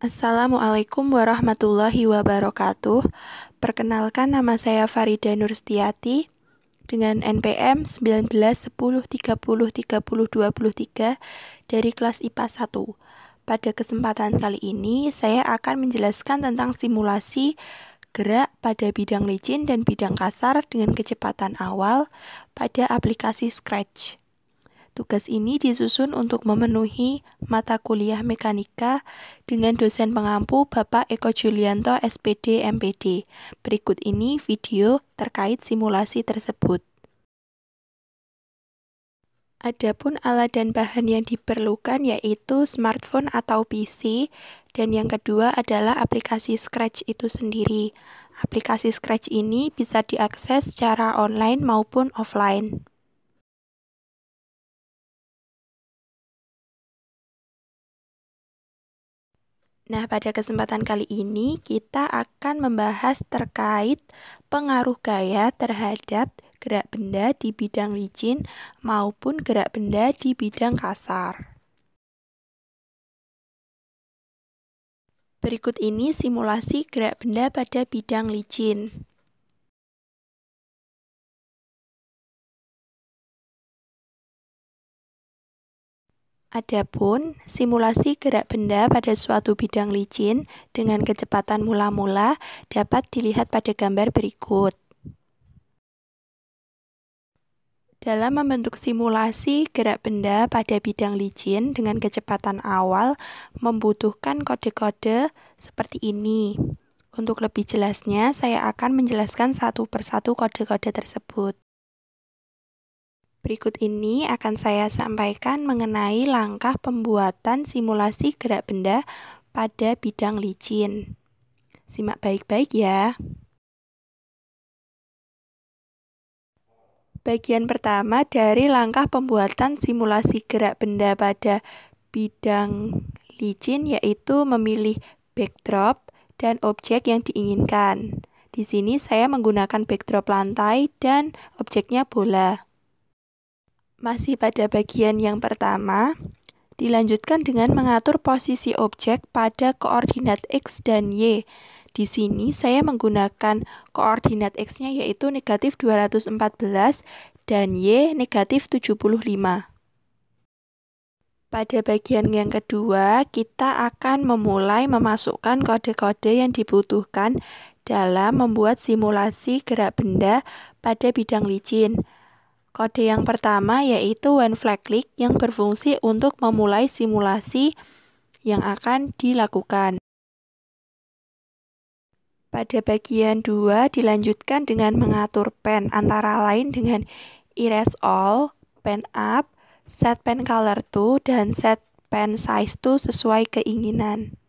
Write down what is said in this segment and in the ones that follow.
Assalamualaikum warahmatullahi wabarakatuh. Perkenalkan, nama saya Farida Nurstiati dengan NPM 1910303023 dari kelas IPA 1. Pada kesempatan kali ini, saya akan menjelaskan tentang simulasi gerak pada bidang licin dan bidang kasar dengan kecepatan awal pada aplikasi Scratch. Tugas ini disusun untuk memenuhi mata kuliah mekanika dengan dosen pengampu Bapak Eko Julianto SPD MPD. Berikut ini video terkait simulasi tersebut. Adapun alat dan bahan yang diperlukan yaitu smartphone atau PC, dan yang kedua adalah aplikasi Scratch itu sendiri. Aplikasi Scratch ini bisa diakses secara online maupun offline. Nah, pada kesempatan kali ini kita akan membahas terkait pengaruh gaya terhadap gerak benda di bidang licin maupun gerak benda di bidang kasar. Berikut ini simulasi gerak benda pada bidang licin. Adapun simulasi gerak benda pada suatu bidang licin dengan kecepatan mula-mula dapat dilihat pada gambar berikut. Dalam membentuk simulasi gerak benda pada bidang licin dengan kecepatan awal membutuhkan kode-kode seperti ini. Untuk lebih jelasnya, saya akan menjelaskan satu persatu kode-kode tersebut. Berikut ini akan saya sampaikan mengenai langkah pembuatan simulasi gerak benda pada bidang licin. Simak baik-baik ya. Bagian pertama dari langkah pembuatan simulasi gerak benda pada bidang licin yaitu memilih backdrop dan objek yang diinginkan. Di sini saya menggunakan backdrop lantai dan objeknya bola. Masih pada bagian yang pertama, dilanjutkan dengan mengatur posisi objek pada koordinat X dan Y. Di sini saya menggunakan koordinat X-nya yaitu negatif 214 dan Y negatif 75. Pada bagian yang kedua, kita akan memulai memasukkan kode-kode yang dibutuhkan dalam membuat simulasi gerak benda pada bidang licin. Kode yang pertama yaitu when flag click yang berfungsi untuk memulai simulasi yang akan dilakukan. Pada bagian 2 dilanjutkan dengan mengatur pen antara lain dengan erase all, pen up, set pen color to, dan set pen size to sesuai keinginan.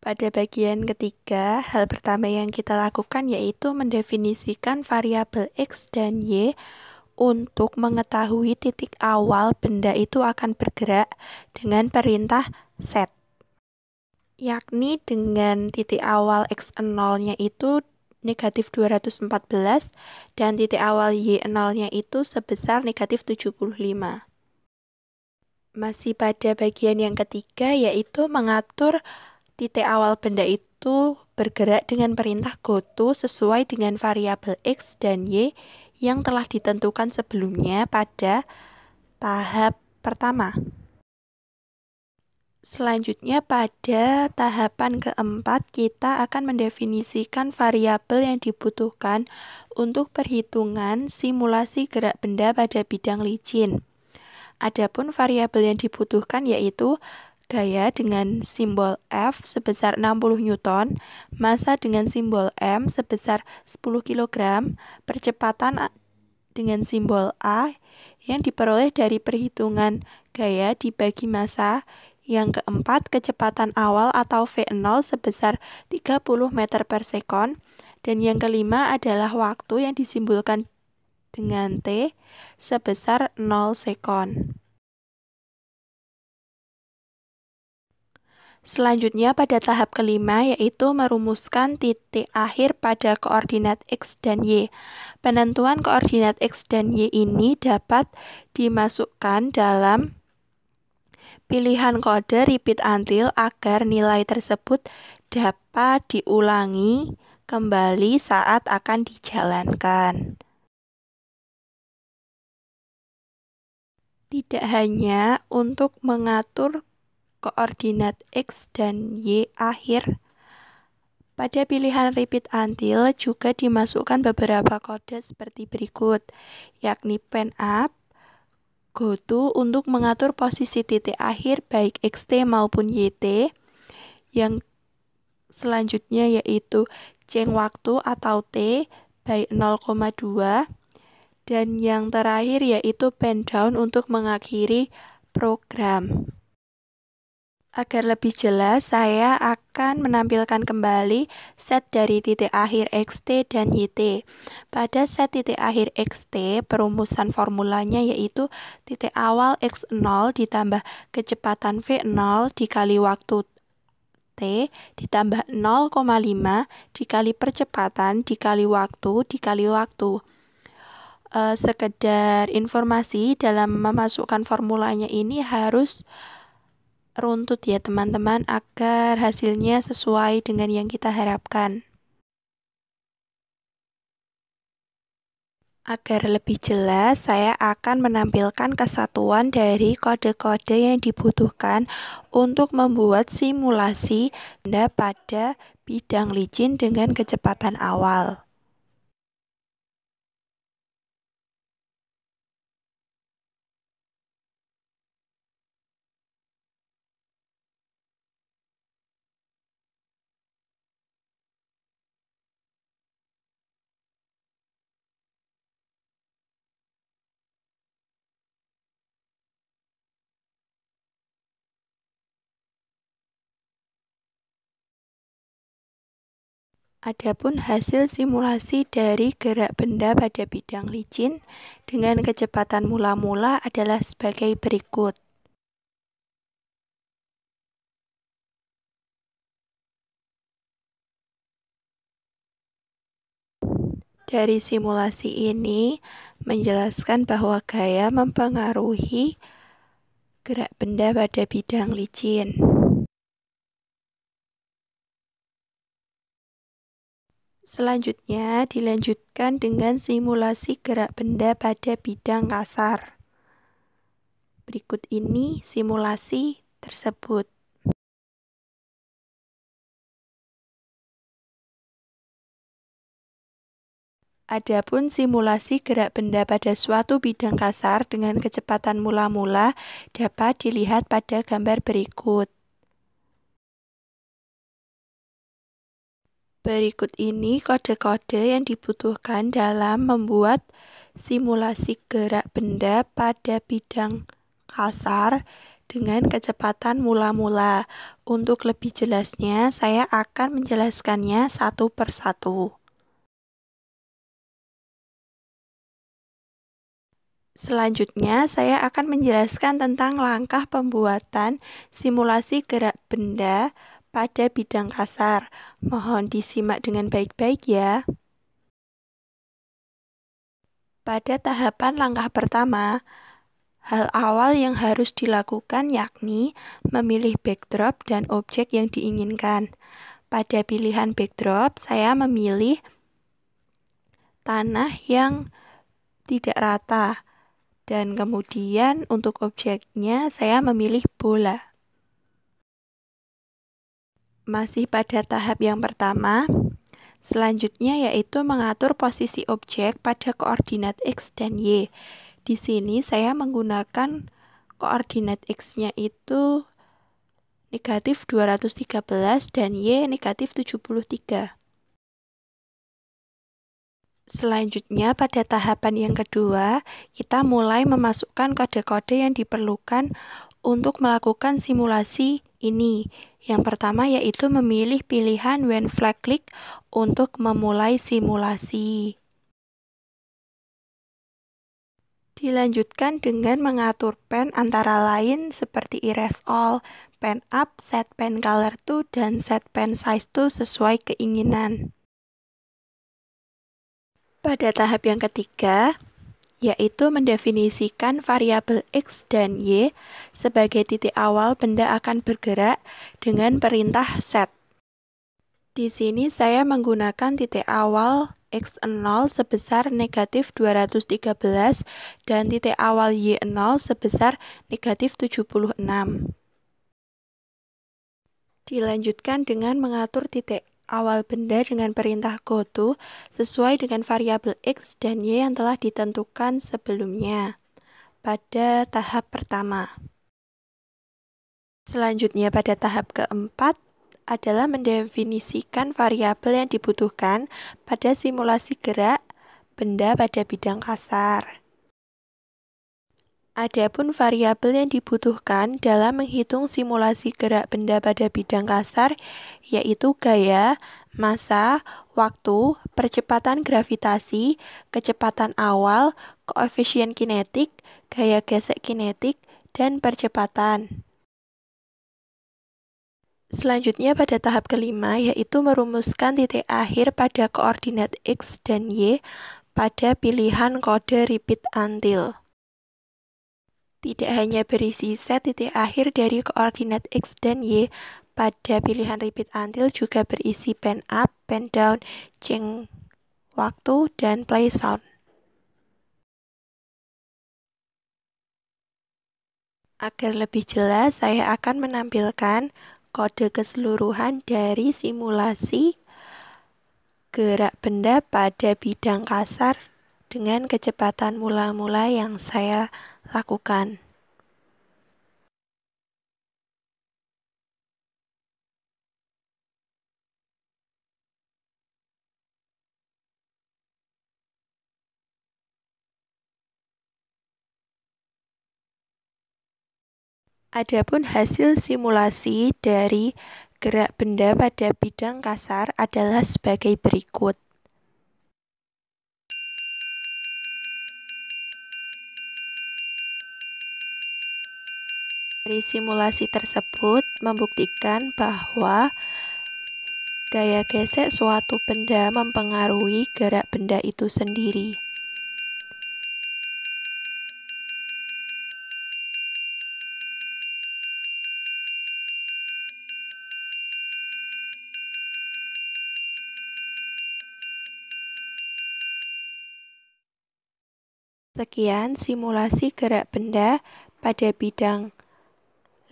Pada bagian ketiga, hal pertama yang kita lakukan yaitu mendefinisikan variabel X dan Y untuk mengetahui titik awal benda itu akan bergerak dengan perintah set. Yakni dengan titik awal X0-nya itu negatif 214 dan titik awal Y0-nya itu sebesar negatif 75. Masih pada bagian yang ketiga yaitu mengatur titik awal benda itu bergerak dengan perintah goto sesuai dengan variabel X dan Y yang telah ditentukan sebelumnya pada tahap pertama. Selanjutnya pada tahapan keempat kita akan mendefinisikan variabel yang dibutuhkan untuk perhitungan simulasi gerak benda pada bidang licin. Adapun variabel yang dibutuhkan yaitu gaya dengan simbol F sebesar 60 Newton, massa dengan simbol M sebesar 10 kg, percepatan dengan simbol A yang diperoleh dari perhitungan gaya dibagi massa. Yang keempat, kecepatan awal atau V0 sebesar 30 meter per sekon. Dan yang kelima adalah waktu yang disimbolkan dengan T sebesar 0 sekon. Selanjutnya pada tahap kelima yaitu merumuskan titik akhir pada koordinat X dan Y. Penentuan koordinat X dan Y ini dapat dimasukkan dalam Pilihan kode repeat until agar nilai tersebut dapat diulangi kembali saat akan dijalankan. Tidak hanya untuk mengatur koordinat X dan Y akhir, pada pilihan repeat until juga dimasukkan beberapa kode seperti berikut, yakni pen up, goto untuk mengatur posisi titik akhir baik xt maupun yt, yang selanjutnya yaitu change waktu atau t baik 0,2, dan yang terakhir yaitu pen down untuk mengakhiri program. Agar lebih jelas, saya akan menampilkan kembali set dari titik akhir xt dan yt. Pada set titik akhir xt, perumusan formulanya yaitu titik awal x0 ditambah kecepatan v0 dikali waktu t ditambah 0,5 dikali percepatan dikali waktu. Sekedar informasi, dalam memasukkan formulanya ini harus runtut ya teman-teman, agar hasilnya sesuai dengan yang kita harapkan. Agar lebih jelas, saya akan menampilkan kesatuan dari kode-kode yang dibutuhkan untuk membuat simulasi benda pada bidang licin dengan kecepatan awal. Adapun hasil simulasi dari gerak benda pada bidang licin dengan kecepatan mula-mula adalah sebagai berikut. Dari simulasi ini menjelaskan bahwa gaya mempengaruhi gerak benda pada bidang licin. Selanjutnya dilanjutkan dengan simulasi gerak benda pada bidang kasar. Berikut ini simulasi tersebut. Adapun simulasi gerak benda pada suatu bidang kasar dengan kecepatan mula-mula dapat dilihat pada gambar berikut. Berikut ini kode-kode yang dibutuhkan dalam membuat simulasi gerak benda pada bidang kasar dengan kecepatan mula-mula. Untuk lebih jelasnya, saya akan menjelaskannya satu persatu. Selanjutnya, saya akan menjelaskan tentang langkah pembuatan simulasi gerak benda pada bidang kasar. Mohon disimak dengan baik-baik ya. Pada tahapan langkah pertama, hal awal yang harus dilakukan yakni memilih backdrop dan objek yang diinginkan. Pada pilihan backdrop, saya memilih tanah yang tidak rata, dan kemudian untuk objeknya saya memilih bola. Masih pada tahap yang pertama, selanjutnya yaitu mengatur posisi objek pada koordinat X dan Y. Di sini saya menggunakan koordinat X-nya itu negatif 213 dan Y negatif 73. Selanjutnya pada tahapan yang kedua, kita mulai memasukkan kode-kode yang diperlukan untuk melakukan simulasi ini. Yang pertama yaitu memilih pilihan when flag click untuk memulai simulasi. Dilanjutkan dengan mengatur pen antara lain seperti erase all, pen up, set pen color to, dan set pen size to sesuai keinginan. Pada tahap yang ketiga, yaitu mendefinisikan variabel X dan Y sebagai titik awal benda akan bergerak dengan perintah set. Di sini saya menggunakan titik awal X0 sebesar negatif 213 dan titik awal Y0 sebesar negatif 76. Dilanjutkan dengan mengatur titik awal benda dengan perintah goto sesuai dengan variabel X dan Y yang telah ditentukan sebelumnya pada tahap pertama. Selanjutnya pada tahap keempat adalah mendefinisikan variabel yang dibutuhkan pada simulasi gerak benda pada bidang kasar. Adapun variabel yang dibutuhkan dalam menghitung simulasi gerak benda pada bidang kasar yaitu gaya, massa, waktu, percepatan gravitasi, kecepatan awal, koefisien kinetik, gaya gesek kinetik, dan percepatan. Selanjutnya pada tahap kelima yaitu merumuskan titik akhir pada koordinat X dan Y pada pilihan kode repeat until. Tidak hanya berisi set titik akhir dari koordinat X dan Y pada pilihan repeat until juga berisi pen up, pen down, change waktu, dan play sound. Agar lebih jelas, saya akan menampilkan kode keseluruhan dari simulasi gerak benda pada bidang kasar dengan kecepatan mula-mula yang saya lakukan. Adapun hasil simulasi dari gerak benda pada bidang kasar adalah sebagai berikut. Dari simulasi tersebut membuktikan bahwa gaya gesek suatu benda mempengaruhi gerak benda itu sendiri. Sekian simulasi gerak benda pada bidang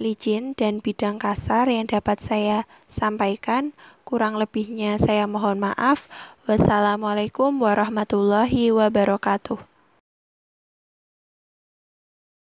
licin dan bidang kasar yang dapat saya sampaikan. Kurang lebihnya saya mohon maaf. Wassalamualaikum warahmatullahi wabarakatuh.